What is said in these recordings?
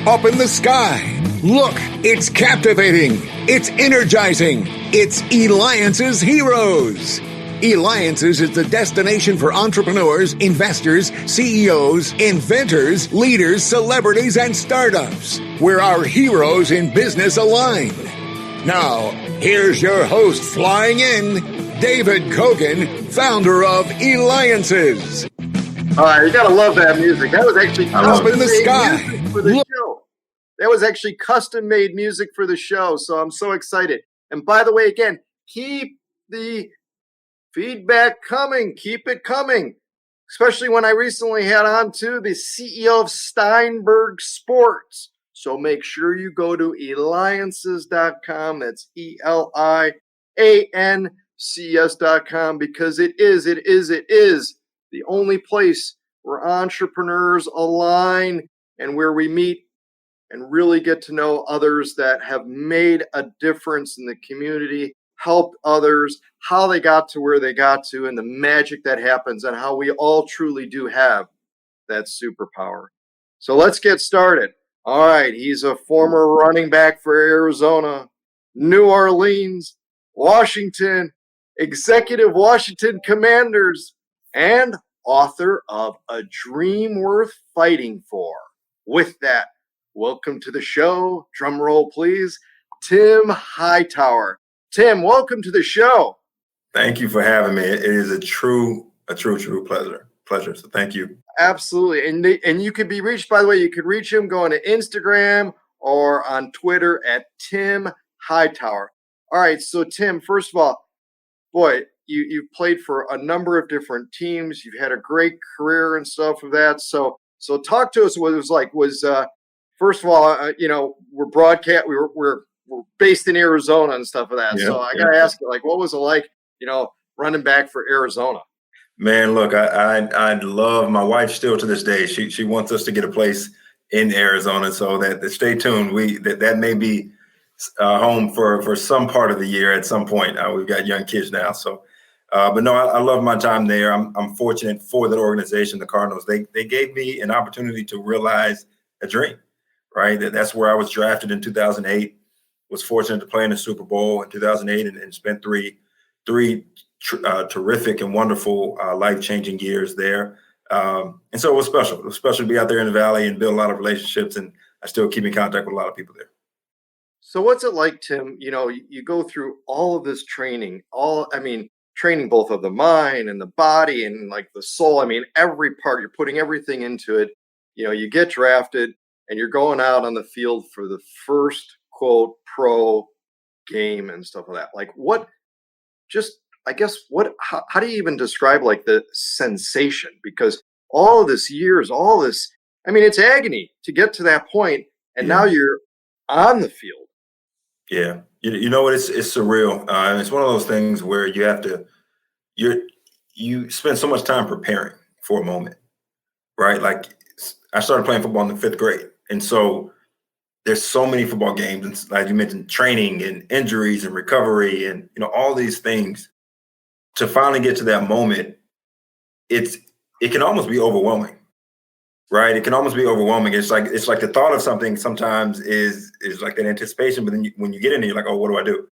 up in the sky. Look, it's captivating. It's energizing. It's Eliances Heroes. Eliances is the destination for entrepreneurs, investors, CEOs, inventors, leaders, celebrities, and startups, where our heroes in business align. Now, here's your host flying in, David Kogan, founder of Eliances. All right, you gotta love that music. That was actually up in the sky for the show. That was actually custom-made music for the show, so I'm so excited. And by the way, again, keep the feedback coming. Keep it coming. Especially when I recently had on to the CEO of Steinberg Sports. So make sure you go to Eliances.com. That's Eliances.com, because it is the only place where entrepreneurs align and where we meet and really get to know others that have made a difference in the community, helped others, how they got to where they got to, and the magic that happens, and how we all truly do have that superpower. So let's get started. All right, he's a former running back for Arizona, New Orleans, Washington, executive Washington Commanders, and author of A Dream Worth Fighting For. With that, welcome to the show. Drum roll, please. Tim Hightower. Tim, welcome to the show. Thank you for having me. It is a true pleasure. So thank you. Absolutely. And you could be reached, by the way, you could reach him going to Instagram or on Twitter at Tim Hightower. All right. So Tim, first of all, boy, you've played for a number of different teams. You've had a great career and stuff of that. So talk to us what it was like. First of all, we're broadcast. We're based in Arizona and stuff of that. Yeah, so I got to ask you, what was it like, running back for Arizona? Man, look, I love my wife still to this day. She wants us to get a place in Arizona, so that stay tuned. That may be home for some part of the year at some point. We've got young kids now, so. But no, I love my time there. I'm fortunate for that organization, the Cardinals. They gave me an opportunity to realize a dream, right? That's where I was drafted in 2008. Was fortunate to play in the Super Bowl in 2008 and spent three terrific and wonderful life-changing years there. And so it was special. It was special to be out there in the Valley and build a lot of relationships. And I still keep in contact with a lot of people there. So what's it like, Tim? You go through all of this training, training both of the mind and the body and the soul. Every part, you're putting everything into it. You get drafted and you're going out on the field for the first quote pro game and stuff like that. How do you even describe the sensation? Because all this years, it's agony to get to that point. And now you're on the field. Yeah. You know what? It's surreal. It's one of those things where you spend so much time preparing for a moment, right? I started playing football in the 5th grade. And so there's so many football games, and like you mentioned, training and injuries and recovery and, all these things. To finally get to that moment, it can almost be overwhelming, right? It can almost be overwhelming. It's like the thought of something sometimes is like that anticipation, but then when you get in there, you're like, oh, what do I do?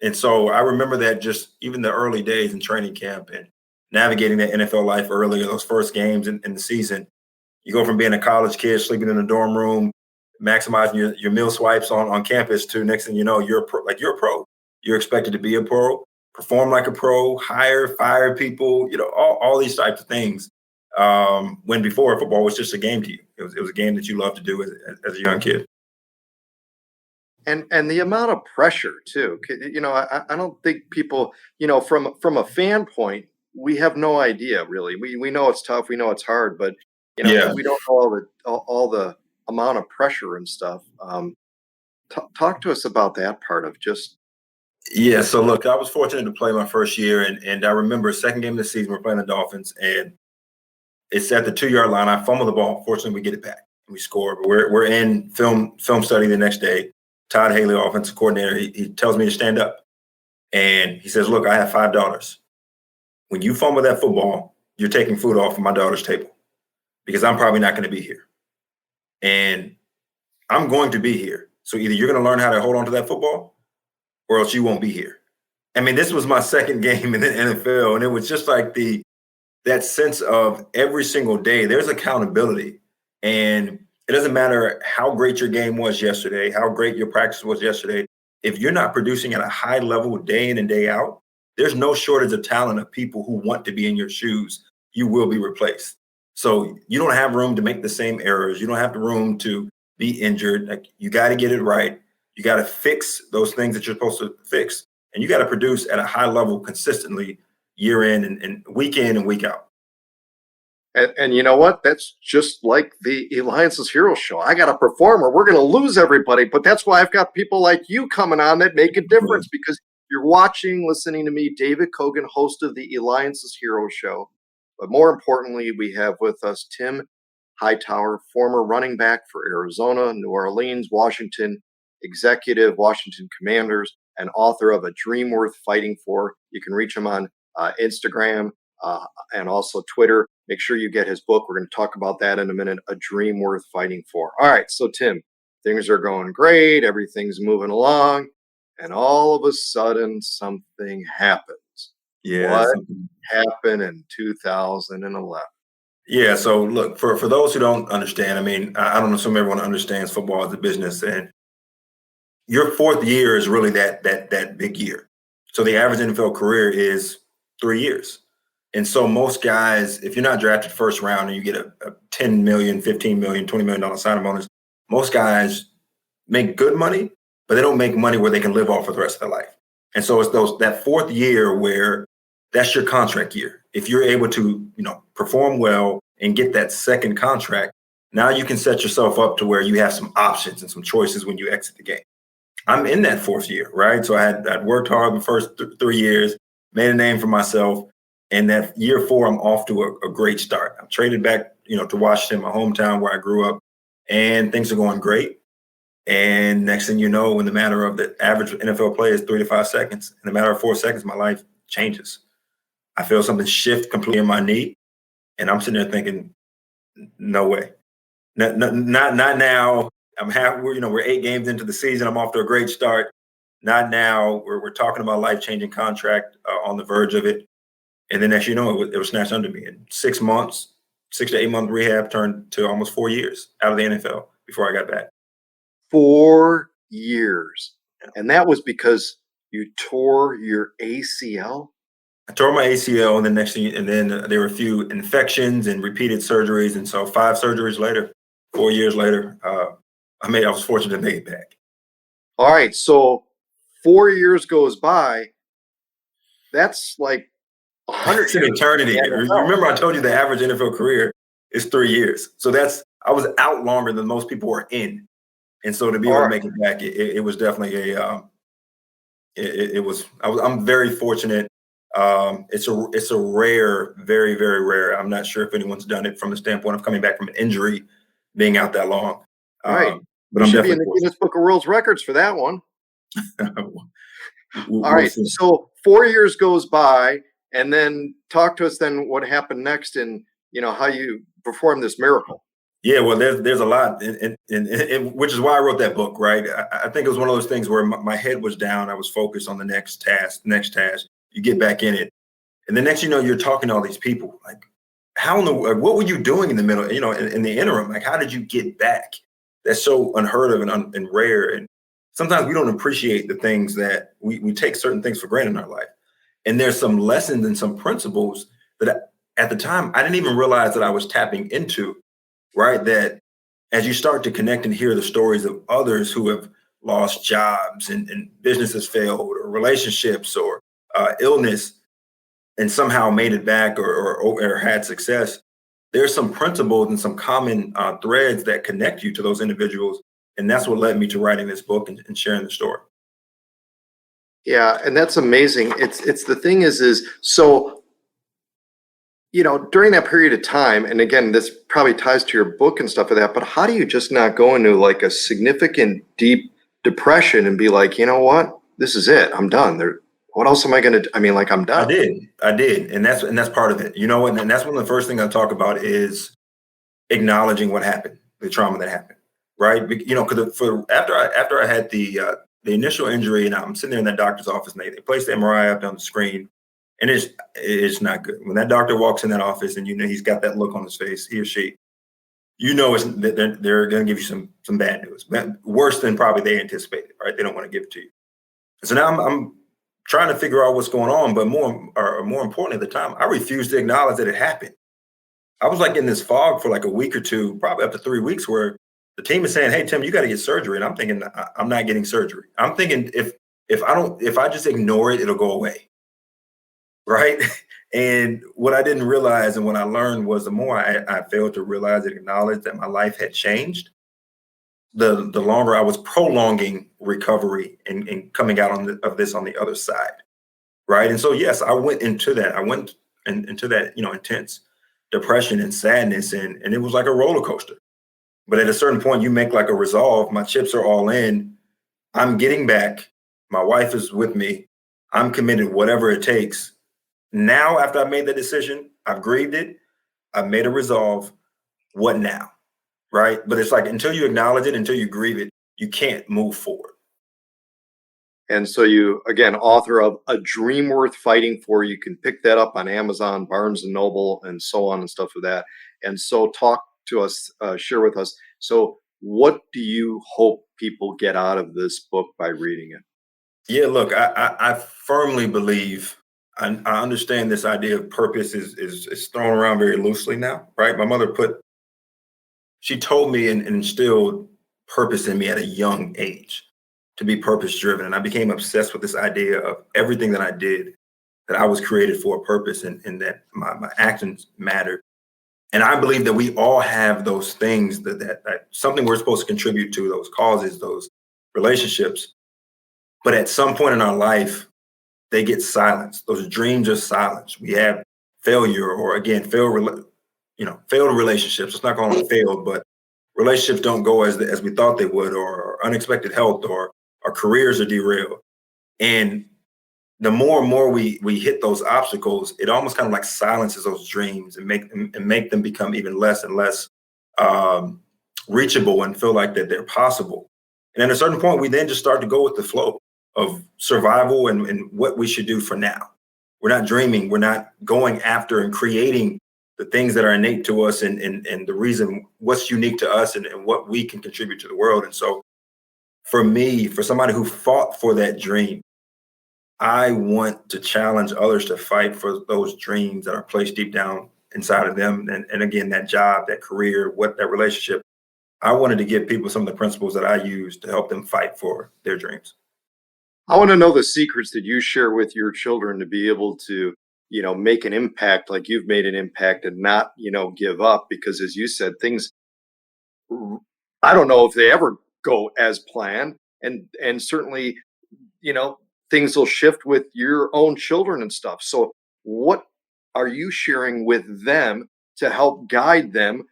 And so I remember that just even the early days in training camp and navigating that NFL life earlier, those first games in the season. You go from being a college kid, sleeping in a dorm room, maximizing your meal swipes on campus to next thing you know, you're a pro. You're expected to be a pro, perform like a pro, fire people, all these types of things. When before football was just a game to you. It was a game that you loved to do as a young kid. And the amount of pressure too. I don't think people, from a fan point, we have no idea really. We know it's tough, we know it's hard, but we don't know all the amount of pressure and stuff. Talk to us about that part of just. Yeah. So look, I was fortunate to play my first year, and I remember second game of the season, we're playing the Dolphins, and it's at the 2-yard line. I fumble the ball. Fortunately, we get it back and we score. But we're in film study the next day. Todd Haley, offensive coordinator, he tells me to stand up, and he says, "Look, I have 5 daughters. When you fumble that football, you're taking food off of my daughter's table because I'm probably not going to be here." and I'm going to be here. So either you're going to learn how to hold on to that football or else you won't be here. I mean, this was my second game in the NFL, and it was just like that sense of every single day, there's accountability. And it doesn't matter how great your game was yesterday, how great your practice was yesterday. If you're not producing at a high level day in and day out, there's no shortage of talent of people who want to be in your shoes. You will be replaced. So you don't have room to make the same errors. You don't have the room to be injured. Like, you got to get it right. You got to fix those things that you're supposed to fix. And you got to produce at a high level consistently year in and week in and week out. And you know what? That's just like the Eliances Hero Show. I got a performer. We're going to lose everybody, but that's why I've got people like you coming on that make a difference, because you're watching, listening to me, David Kogan, host of the Eliances Hero Show. But more importantly, we have with us Tim Hightower, former running back for Arizona, New Orleans, Washington, executive, Washington Commanders, and author of A Dream Worth Fighting For. You can reach him on Instagram and also Twitter. Make sure you get his book. We're going to talk about that in a minute. A Dream Worth Fighting For. All right, so Tim, things are going great. Everything's moving along. And all of a sudden, something happens. Yeah. What happened in 2011? Yeah. So look, for those who don't understand, I mean, I don't assume everyone understands football as a business, and your fourth year is really that big year. So the average NFL career is 3 years. And so most guys, if you're not drafted first round and you get a $10 million, $15 million, $20 million signing bonus, most guys make good money, but they don't make money where they can live off for the rest of their life. And so it's that fourth year where that's your contract year. If you're able to, perform well and get that second contract, now you can set yourself up to where you have some options and some choices when you exit the game. I'm in that fourth year, right? So I'd worked hard the first 3 years, made a name for myself. And that year 4, I'm off to a great start. I'm traded back, to Washington, my hometown where I grew up, and things are going great. And next thing you know, in the matter of the average NFL play is 3 to 5 seconds. In the matter of 4 seconds, my life changes. I feel something shift completely in my knee, and I'm sitting there thinking, no way, not now. We're 8 games into the season. I'm off to a great start. Not now. We're talking about life-changing contract on the verge of it. And then, as you know, it was snatched under me. In 6 months, 6 to 8 month rehab turned to almost 4 years out of the NFL before I got back. 4 years. And that was because you tore your ACL? I tore my ACL, and then there were a few infections and repeated surgeries. And so 5 surgeries later, 4 years later, I was fortunate to make it back. All right. So 4 years goes by. That's like 100 It's an eternity. Remember, I told you the average NFL career is 3 years. So I was out longer than most people were in. And so to be able to make it back, it was definitely I'm very fortunate. It's a rare, very, very rare. I'm not sure if anyone's done it from the standpoint of coming back from an injury, being out that long. Right. But you should be in the Guinness Book of World Records for that one. All right. So 4 years goes by, and then talk to us then what happened next, and how you performed this miracle. Yeah, well, there's a lot, and which is why I wrote that book, right? I think it was one of those things where my head was down. I was focused on the next task. You get back in it, and the next you're talking to all these people. Like, what were you doing in the middle? In the interim, like, how did you get back? That's so unheard of and rare. And sometimes we don't appreciate the things that we take certain things for granted in our life. And there's some lessons and some principles that at the time I didn't even realize that I was tapping into. Right, that as you start to connect and hear the stories of others who have lost jobs and businesses failed, or relationships, or illness, and somehow made it back or had success, there's some principles and some common threads that connect you to those individuals, and that's what led me to writing this book and sharing the story. Yeah, and that's amazing. It's the thing is so. During that period of time, and again, this probably ties to your book and stuff like that, but how do you just not go into like a significant deep depression and be like, you know what, this is it, I'm done. What else am I going to do? I mean, like, I'm done. I did. And that's part of it. And that's one of the first things I talk about is acknowledging what happened. the trauma that happened, right? Because after I had the initial injury, and I'm sitting there in that doctor's office, and they placed the MRI up on the screen, and it's not good. When that doctor walks in that office, and he's got that look on his face, he or she, they're going to give you some bad news, worse than probably they anticipated, right? They don't want to give it to you. So now I'm trying to figure out what's going on, but more importantly at the time, I refused to acknowledge that it happened. I was like in this fog for like a week or two, probably up to 3 weeks, where the team is saying, "Hey, Tim, you got to get surgery," and I'm thinking, I'm not getting surgery. I'm thinking if I just ignore it, it'll go away, right? And what I didn't realize, and what I learned, was the more I failed to realize and acknowledge that my life had changed, the longer I was prolonging recovery and coming out of this on the other side, right? And so yes, I went into that. I went into that intense depression and sadness, and it was like a roller coaster. But at a certain point, you make like a resolve. My chips are all in. I'm getting back. My wife is with me. I'm committed, whatever it takes. Now, after I made that decision, I've grieved it. I've made a resolve. What now? Right? But it's like until you acknowledge it, until you grieve it, you can't move forward. And so you, again, author of A Dream Worth Fighting For. You can pick that up on Amazon, Barnes & Noble, and so on and stuff with that. And so talk to us, share with us. So what do you hope people get out of this book by reading it? Yeah, look, I firmly believe, I understand this idea of purpose is thrown around very loosely now, right? My mother she told me and instilled purpose in me at a young age, to be purpose driven. And I became obsessed with this idea of everything that I did, that I was created for a purpose, and that my actions mattered. And I believe that we all have those things that something we're supposed to contribute to, those causes, those relationships. But at some point in our life, they get silenced. Those dreams are silenced. We have failure, or again, failed relationships. It's not calling them failed, but relationships don't go as we thought they would, or unexpected health, or our careers are derailed. And the more and more we hit those obstacles, it almost kind of like silences those dreams and make them become even less and less reachable, and feel like that they're possible. And at a certain point, we then just start to go with the flow of survival and what we should do for now. We're not dreaming. We're not going after and creating the things that are innate to us, and the reason what's unique to us, and what we can contribute to the world. And so for me, for somebody who fought for that dream, I want to challenge others to fight for those dreams that are placed deep down inside of them. And again, that job, that career, that relationship. I wanted to give people some of the principles that I use to help them fight for their dreams. I want to know the secrets that you share with your children to be able to, make an impact like you've made an impact, and not, give up. Because as you said, things, I don't know if they ever go as planned, and certainly, you know, things will shift with your own children and stuff. So what are you sharing with them to help guide them,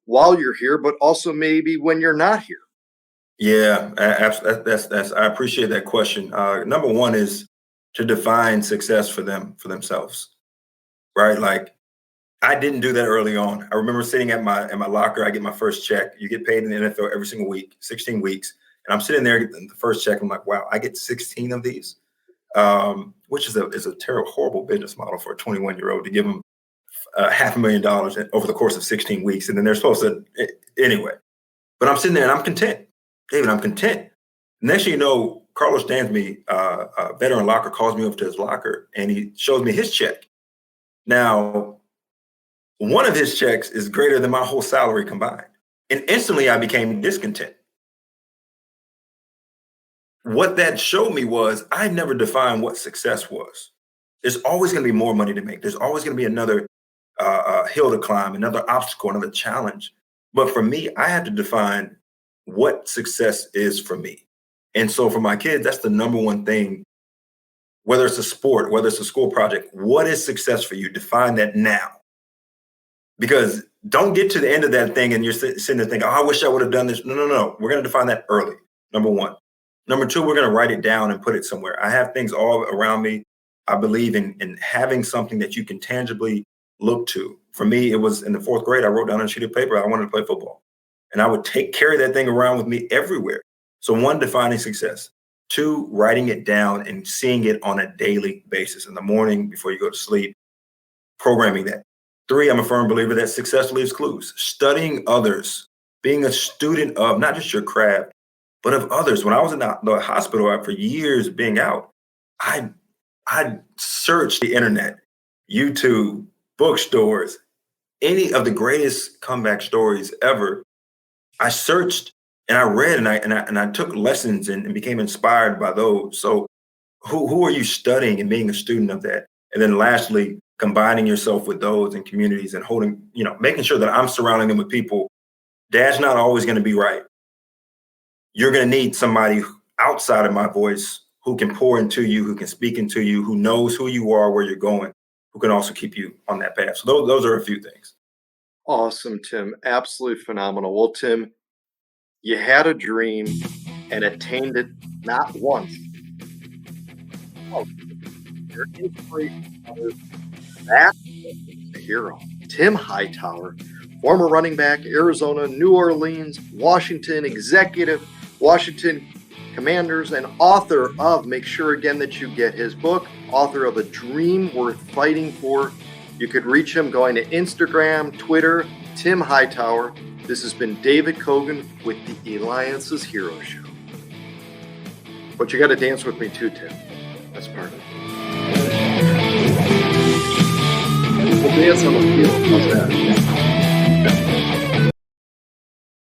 while you're here, but also maybe when you're not here? Yeah, that's I appreciate that question. Number one is to define success for themselves, right? Like, I didn't do that early on. I remember sitting at my locker. I get my first check. You get paid in the NFL every single week, 16 weeks, and I'm sitting there getting the first check. I'm like, wow, I get 16 of these, which is a terrible, horrible business model for a 21-year-old, to give them $500,000 over the course of 16 weeks, and then they're supposed to anyway. But I'm sitting there and I'm content, David. I'm content. Next thing you know, Carlos Dansby, a veteran locker, calls me over to his locker and he shows me his check. Now, one of his checks is greater than my whole salary combined. And instantly I became discontent. What that showed me was I never defined what success was. There's always going to be more money to make. There's always going to be another hill to climb, another obstacle, another challenge. But for me, I had to define what success is for me. And so for my kids, that's the number one thing. Whether it's a sport, whether it's a school project, what is success for you? Define that now. Because don't get to the end of that thing and you're sitting there thinking, oh, I wish I would have done this. No. We're going to define that early, number one. Number two, we're going to write it down and put it somewhere. I have things all around me. I believe in having something that you can tangibly look to. For me, it was in the fourth grade, I wrote down on a sheet of paper, I wanted to play football. And I would carry that thing around with me everywhere. So 1, defining success. 2, writing it down and seeing it on a daily basis in the morning before you go to sleep, programming that. 3, I'm a firm believer that success leaves clues. Studying others, being a student of not just your craft, but of others. When I was in the hospital for years being out, I searched the internet, YouTube, bookstores, any of the greatest comeback stories ever. I searched and I read and I took lessons and became inspired by those. So who are you studying and being a student of that? And then lastly, combining yourself with those in communities and holding, making sure that I'm surrounding them with people. Dad's not always going to be right. You're going to need somebody outside of my voice who can pour into you, who can speak into you, who knows who you are, where you're going, who can also keep you on that path. So those are a few things. Awesome, Tim. Absolutely phenomenal. Well, Tim, you had a dream and attained it not once. Oh, you're inspiration. That's a hero. Tim Hightower, former running back, Arizona, New Orleans, Washington executive, Washington Commanders, and author of, make sure again that you get his book, author of A Dream Worth Fighting For. You could reach him going to Instagram, Twitter, Tim Hightower. This has been David Kogan with the Eliances Hero Show. But you got to dance with me too, Tim. That's part of it. We'll dance on the field. How's that?